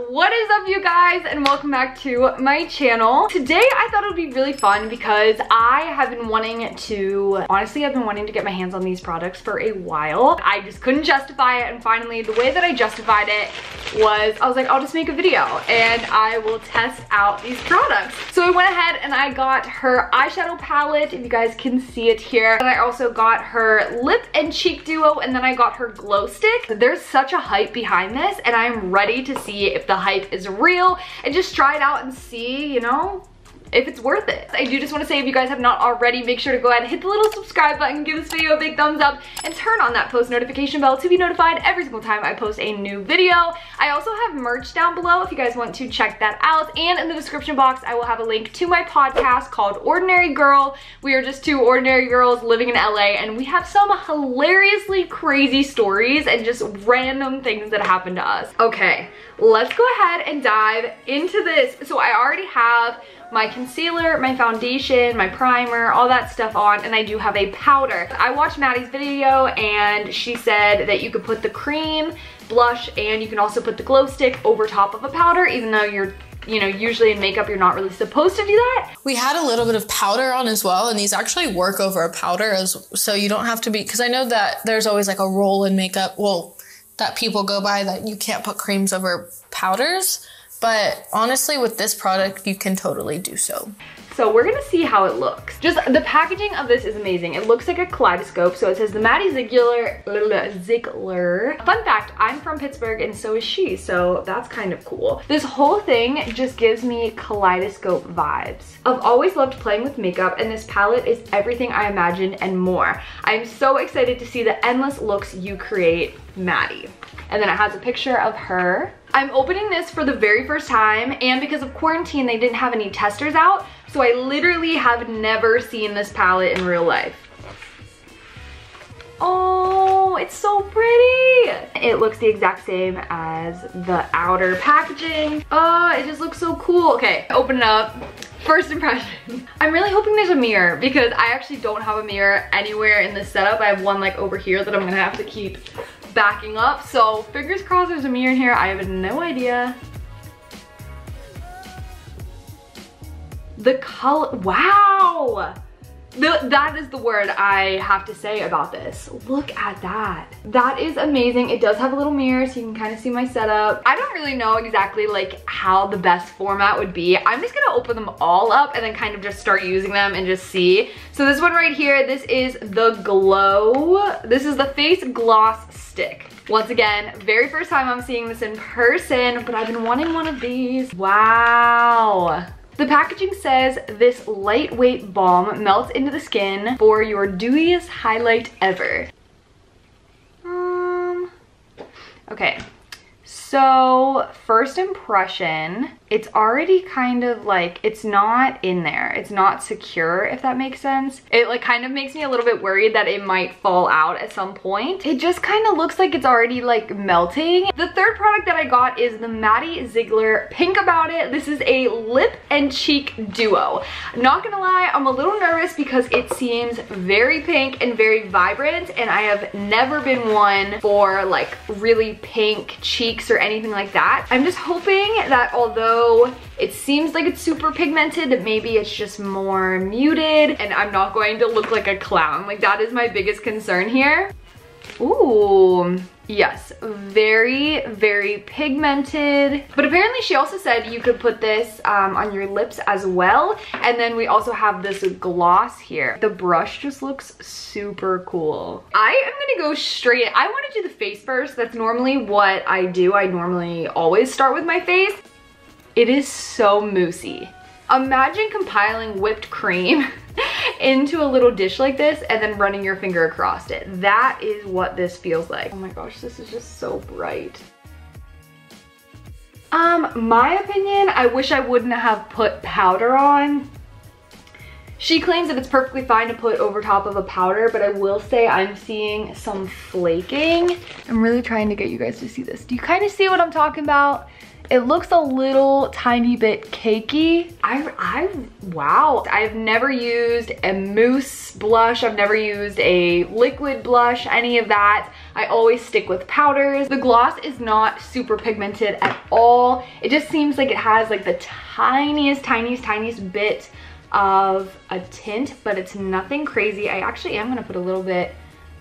What is up, you guys, and welcome back to my channel. Today I thought it would be really fun because I have been wanting to, honestly, I've been wanting to get my hands on these products for a while. I just couldn't justify it, and finally the way that I justified it was, I was like, I'll just make a video and I will test out these products. So I went ahead and I got her eyeshadow palette, if you guys can see it here. And I also got her lip and cheek duo, and then I got her glow stick. There's such a hype behind this, and I'm ready to see if the hype is real and just try it out and see, you know, if it's worth it. I do just want to say, if you guys have not already, make sure to go ahead and hit the little subscribe button, give this video a big thumbs up, and turn on that post notification bell to be notified every single time I post a new video. I also have merch down below if you guys want to check that out, and in the description box I will have a link to my podcast called Ordinary Girl. We are just two ordinary girls living in LA, and we have some hilariously crazy stories and just random things that happen to us. Okay, let's go ahead and dive into this. So I already have my concealer, my foundation, my primer, all that stuff on, and I do have a powder. I watched Maddie's video and she said that you could put the cream, blush, and you can also put the glow stick over top of a powder, even though you're, you know, usually in makeup you're not really supposed to do that. We had a little bit of powder on as well, and these actually work over a powder, so you don't have to be, because I know that there's always like a rule in makeup, well, that people go by, that you can't put creams over powders. But honestly, with this product, you can totally do so. So we're gonna see how it looks. Just the packaging of this is amazing. It looks like a kaleidoscope. So it says the Maddie Ziegler. Fun fact, I'm from Pittsburgh and so is she. So that's kind of cool. This whole thing just gives me kaleidoscope vibes. I've always loved playing with makeup, and this palette is everything I imagined and more. I'm so excited to see the endless looks you create, Maddie. And then it has a picture of her. I'm opening this for the very first time, and because of quarantine, they didn't have any testers out, so I literally have never seen this palette in real life. Oh, it's so pretty. It looks the exact same as the outer packaging. Oh, it just looks so cool. Okay, open it up. First impression. I'm really hoping there's a mirror, because I actually don't have a mirror anywhere in this setup. I have one like over here that I'm gonna have to keep backing up, so fingers crossed there's a mirror in here. I have no idea. The color, wow! That is the word I have to say about this. Look at that. That is amazing. It does have a little mirror so you can kind of see my setup. I don't really know exactly like how the best format would be. I'm just gonna open them all up and then kind of just start using them and just see. So this one right here, this is the Glow. This is the Face Gloss Stick. Once again, very first time I'm seeing this in person, but I've been wanting one of these. Wow. The packaging says, this lightweight balm melts into the skin for your dewiest highlight ever. Okay, so first impression, it's already kind of like, it's not in there. It's not secure, if that makes sense. It like kind of makes me a little bit worried that it might fall out at some point. It just kind of looks like it's already like melting. The third product that I got is the Maddie Ziegler Pink About It. This is a lip and cheek duo. Not gonna lie, I'm a little nervous because it seems very pink and very vibrant, and I have never been one for like really pink cheeks or anything like that. I'm just hoping that although it seems like it's super pigmented, that maybe it's just more muted and I'm not going to look like a clown. Like, that is my biggest concern here. Ooh, yes, very, very pigmented. But apparently she also said you could put this on your lips as well. And then we also have this gloss here. The brush just looks super cool. I am gonna go straight, I wanna do the face first. That's normally what I do. I normally always start with my face. It is so moussey. Imagine compiling whipped cream into a little dish like this and then running your finger across it. That is what this feels like. Oh my gosh, this is just so bright. My opinion, I wish I wouldn't have put powder on. She claims that it's perfectly fine to put over top of a powder, but I will say I'm seeing some flaking. I'm really trying to get you guys to see this. Do you kind of see what I'm talking about? It looks a little tiny bit cakey. Wow. I've never used a mousse blush. I've never used a liquid blush, any of that. I always stick with powders. The gloss is not super pigmented at all. It just seems like it has like the tiniest bit of a tint, but it's nothing crazy. I actually am gonna put a little bit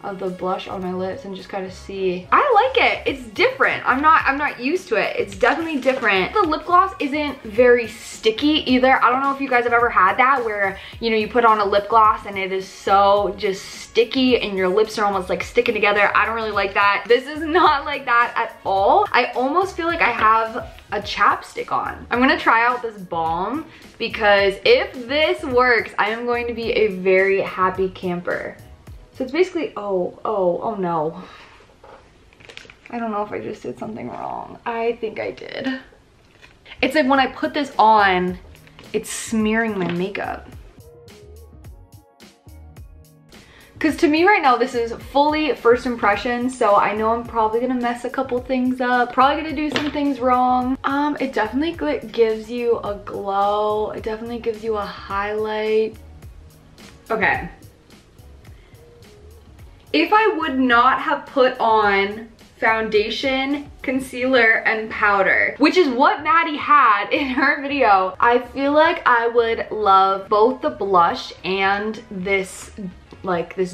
of the blush on my lips and just kind of see. I like it. It's different. I'm not used to it. It's definitely different. The lip gloss isn't very sticky either. I don't know if you guys have ever had that where, you know, you put on a lip gloss and it is so just sticky and your lips are almost like sticking together. I don't really like that. This is not like that at all. I almost feel like I have a chapstick on. I'm gonna try out this balm because if this works, I am going to be a very happy camper. So it's basically, oh no. I don't know if I just did something wrong. I think I did. It's like when I put this on, it's smearing my makeup. Because to me right now, this is fully first impression, so I know I'm probably gonna mess a couple things up, probably gonna do some things wrong. It definitely gives you a glow. It definitely gives you a highlight. Okay. If I would not have put on foundation, concealer, and powder, which is what Maddie had in her video, I feel like I would love both the blush and this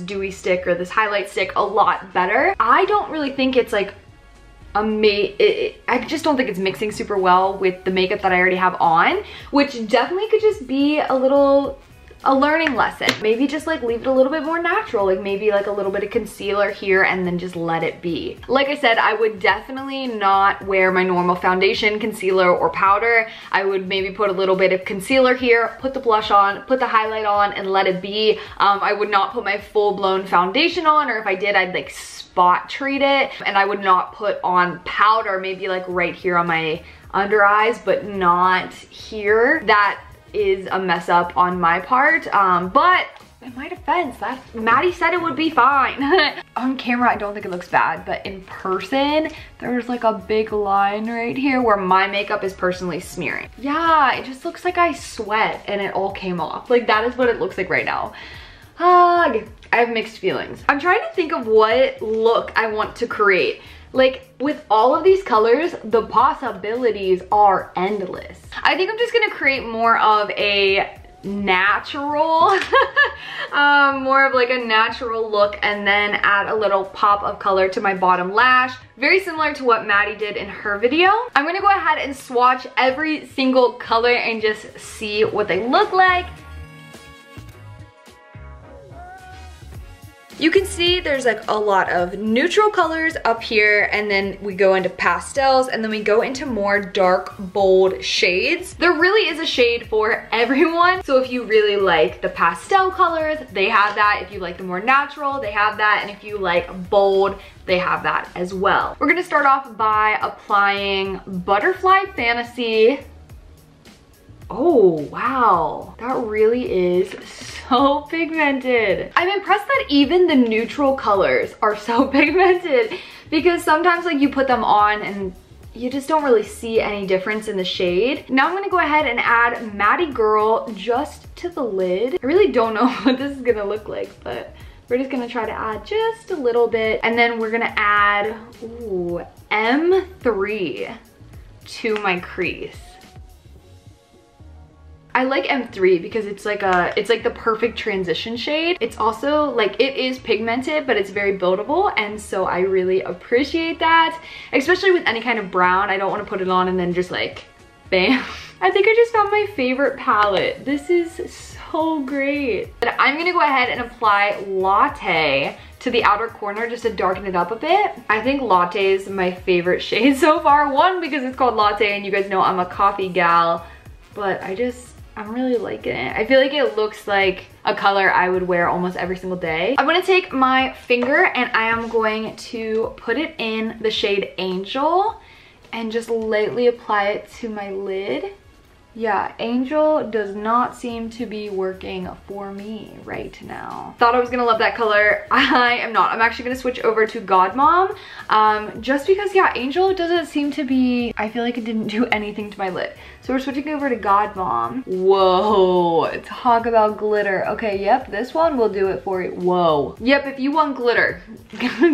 dewy stick or this highlight stick a lot better. I don't really think it's like I just don't think it's mixing super well with the makeup that I already have on, which definitely could just be a learning lesson. Maybe just like leave it a little bit more natural, like maybe like a little bit of concealer here and then just let it be. Like I said, I would definitely not wear my normal foundation, concealer, or powder. I would maybe put a little bit of concealer here, put the blush on, put the highlight on, and let it be. I would not put my full-blown foundation on, or if I did, I'd like spot treat it. And I would not put on powder, maybe like right here on my under eyes, but not here. That is a mess up on my part, but in my defense, Maddie said it would be fine. On camera, I don't think it looks bad, but in person, there's like a big line right here where my makeup is personally smearing. Yeah, it just looks like I sweat and it all came off. Like that is what it looks like right now. I have mixed feelings. I'm trying to think of what look I want to create. Like with all of these colors, the possibilities are endless. I think I'm just gonna create more of a natural, more of like a natural look, and then add a little pop of color to my bottom lash. Very similar to what Maddie did in her video. I'm gonna go ahead and swatch every single color and just see what they look like. You can see there's like a lot of neutral colors up here, and then we go into pastels, and then we go into more dark, bold shades. There really is a shade for everyone. So if you really like the pastel colors, they have that. If you like the more natural, they have that. And if you like bold, they have that as well. We're gonna start off by applying Butterfly Fantasy. Oh, wow. That really is so pigmented. I'm impressed that even the neutral colors are so pigmented, because sometimes like you put them on and you just don't really see any difference in the shade. Now I'm gonna go ahead and add Maddie Girl just to the lid. I really don't know what this is gonna look like, but we're just gonna try to add just a little bit. And then we're gonna add, ooh, M3 to my crease. I like M3 because it's like the perfect transition shade. It's also like, it is pigmented, but it's very buildable, and so I really appreciate that, especially with any kind of brown. I don't want to put it on and then just like bam. I think I just found my favorite palette. This is so great. But I'm gonna go ahead and apply Latte to the outer corner just to darken it up a bit. I think Latte is my favorite shade so far. One, because it's called Latte and you guys know I'm a coffee gal, but I'm really liking it. I feel like it looks like a color I would wear almost every single day. I'm gonna take my finger and I am going to put it in the shade Angel and just lightly apply it to my lid. Yeah, Angel does not seem to be working for me right now. Thought I was gonna love that color. I am not. I'm actually gonna switch over to God Mom. Just because, yeah, Angel doesn't seem to be, I feel like it didn't do anything to my lip. So we're switching over to God Mom. Whoa, talk about glitter. Okay, yep, this one will do it for you. Whoa. Yep, if you want glitter,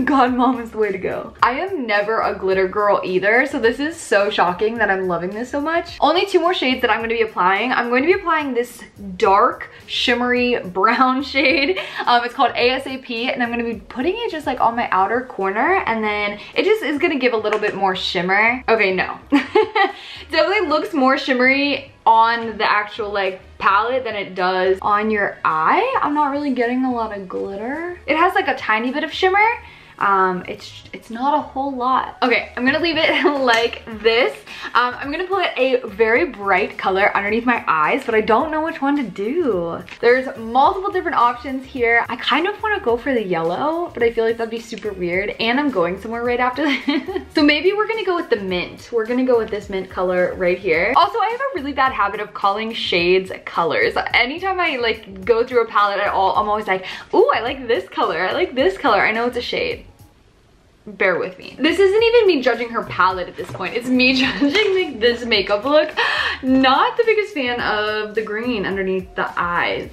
God Mom is the way to go. I am never a glitter girl either, so this is so shocking that I'm loving this so much. Only 2 more shades that I'm going to be applying. I'm going to be applying this dark, shimmery brown shade. It's called ASAP, and I'm going to be putting it just like on my outer corner, and then it just is going to give a little bit more shimmer. Okay, no. Definitely looks more shimmery on the actual like palette than it does on your eye. I'm not really getting a lot of glitter. It has like a tiny bit of shimmer. It's not a whole lot. Okay, I'm gonna leave it like this. I'm gonna put a very bright color underneath my eyes, but I don't know which one to do. There's multiple different options here. I kind of want to go for the yellow, but I feel like that'd be super weird, and I'm going somewhere right after this. So maybe we're gonna go with the mint. We're gonna go with this mint color right here. Also, I have a really bad habit of calling shades colors. Anytime I like go through a palette at all, I'm always like, ooh, I like this color. I like this color. I know it's a shade. Bear with me. This isn't even me judging her palette at this point. It's me judging like this makeup look. Not the biggest fan of the green underneath the eyes.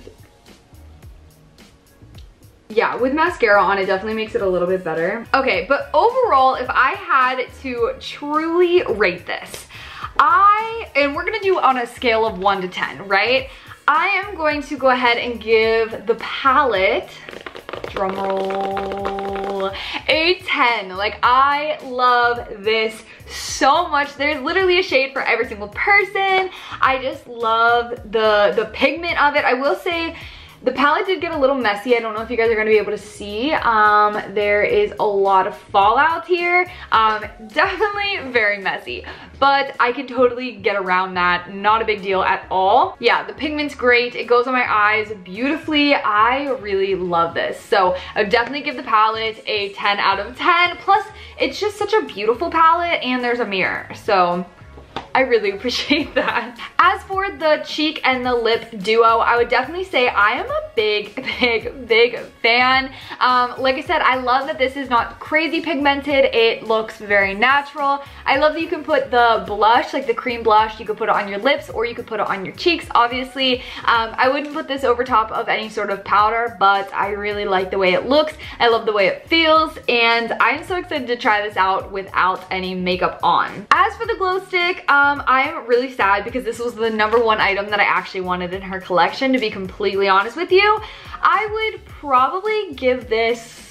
Yeah, with mascara on, it definitely makes it a little bit better. Okay, but overall, if I had to truly rate this, and we're gonna do on a scale of 1 to 10, right? I am going to go ahead and give the palette, drum roll, a 10. Like, I love this so much. There's literally a shade for every single person. I just love the pigment of it. I will say the palette did get a little messy. I don't know if you guys are going to be able to see. There is a lot of fallout here. Definitely very messy, but I can totally get around that. Not a big deal at all. Yeah, the pigment's great. It goes on my eyes beautifully. I really love this. So I would definitely give the palette a 10 out of 10. Plus, it's just such a beautiful palette, and there's a mirror. So I really appreciate that. As for the cheek and the lip duo, I would definitely say I am a big fan. Like I said, I love that this is not crazy pigmented. It looks very natural. I love that you can put the blush, like the cream blush, you could put it on your lips or you could put it on your cheeks, obviously. I wouldn't put this over top of any sort of powder, but I really like the way it looks. I love the way it feels, and I'm so excited to try this out without any makeup on. As for the glow stick, I am really sad because this was the #1 item that I actually wanted in her collection, to be completely honest with you. I would probably give this,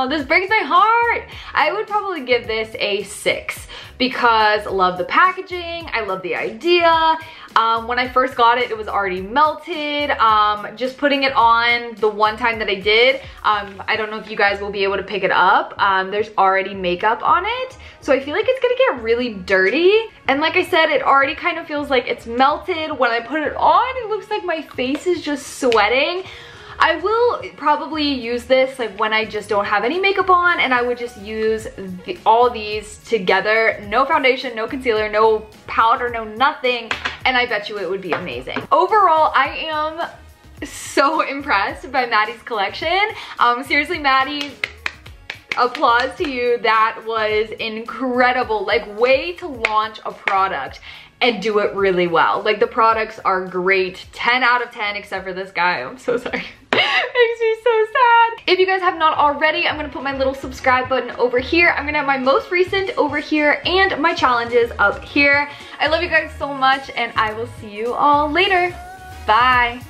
this breaks my heart. I would probably give this a 6 because I love the packaging, I love the idea. When I first got it, it was already melted. Just putting it on the one time that I did, I don't know if you guys will be able to pick it up. There's already makeup on it. So I feel like it's gonna get really dirty. And like I said, it already kind of feels like it's melted. When I put it on, it looks like my face is just sweating. I will probably use this like when I just don't have any makeup on, and I would just use all these together. No foundation, no concealer, no powder, no nothing. And I bet you it would be amazing. Overall, I am so impressed by Maddie's collection. Seriously, Maddie, applause to you. That was incredible. Like, way to launch a product and do it really well. Like, the products are great. 10 out of 10, except for this guy. I'm so sorry. Makes me so sad. If you guys have not already, I'm gonna put my little subscribe button over here. I'm gonna have my most recent over here and my challenges up here. I love you guys so much, and I will see you all later. Bye.